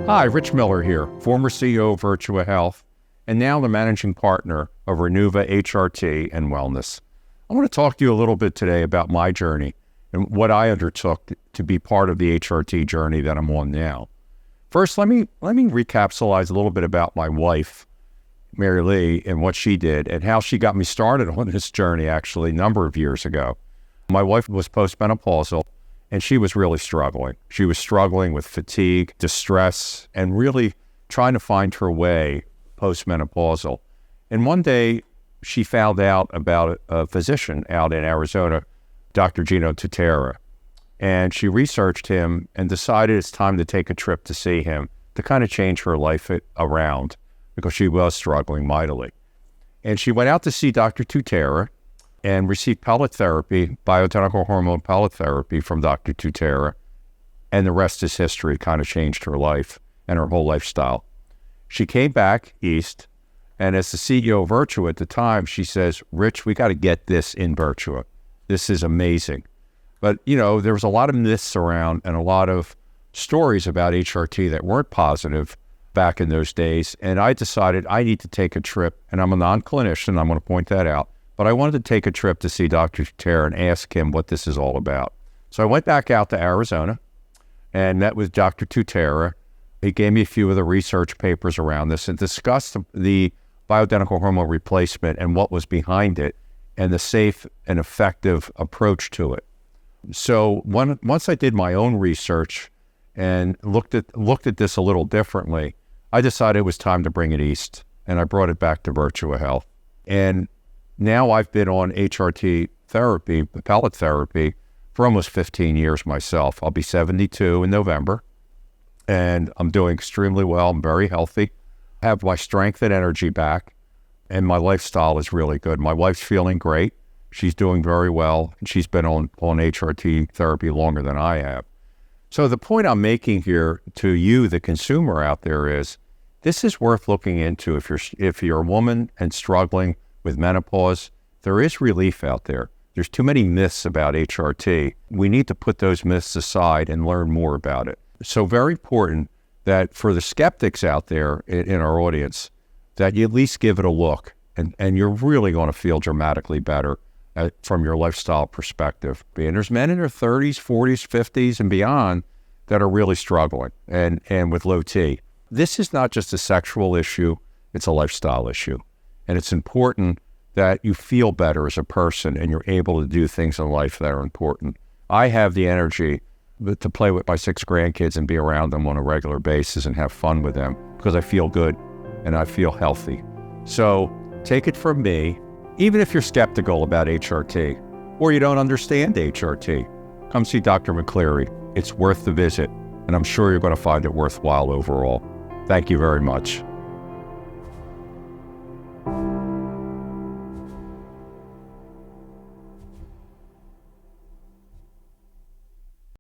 Hi, Rich Miller here, former CEO of Virtua Health, and now the managing partner of Renuva HRT and Wellness. I want to talk to you a little bit today about my journey and what I undertook to be part of the HRT journey that I'm on now. First, let me recapsulize a little bit about my wife, Mary Lee, and what she did and how she got me started on this journey actually a number of years ago. My wife was postmenopausal, and she was really struggling. She was struggling with fatigue, distress, and really trying to find her way postmenopausal. And one day, she found out about a physician out in Arizona, Dr. Gino Tutera. And she researched him and decided it's time to take a trip to see him to kind of change her life around because she was struggling mightily. And she went out to see Dr. Tutera and received pellet therapy, bioidentical hormone pellet therapy from Dr. Tutera. And the rest is history. It kind of changed her life and her whole lifestyle. She came back east, and as the CEO of Virtua at the time, she says, "Rich, we got to get this in Virtua. This is amazing." But, you know, there was a lot of myths around and a lot of stories about HRT that weren't positive back in those days. And I decided I need to take a trip, and I'm a non-clinician, I'm going to point that out. But I wanted to take a trip to see Dr. Tutera and ask him what this is all about. So I went back out to Arizona and met with Dr. Tutera. He gave me a few of the research papers around this and discussed the bioidentical hormone replacement and what was behind it and the safe and effective approach to it. So once I did my own research and looked at this a little differently, I decided it was time to bring it east, and I brought it back to Virtua Health. And now I've been on HRT therapy, pellet therapy, for almost 15 years myself. I'll be 72 in November, and I'm doing extremely well. I'm very healthy. I have my strength and energy back, and my lifestyle is really good. My wife's feeling great. She's doing very well, and she's been on HRT therapy longer than I have. So the point I'm making here to you, the consumer out there, is this is worth looking into. If you're a woman and struggling with menopause, there is relief out there. There's too many myths about HRT. We need to put those myths aside and learn more about it. So very important that for the skeptics out there in our audience, that you at least give it a look, and you're really going to feel dramatically better from your lifestyle perspective. And there's men in their 30s, 40s, 50s, and beyond that are really struggling and with low T. This is not just a sexual issue, it's a lifestyle issue. And it's important that you feel better as a person and you're able to do things in life that are important. I have the energy to play with my 6 grandkids and be around them on a regular basis and have fun with them because I feel good and I feel healthy. So take it from me, even if you're skeptical about HRT or you don't understand HRT, come see Dr. McCleary. It's worth the visit, and I'm sure you're going to find it worthwhile overall. Thank you very much.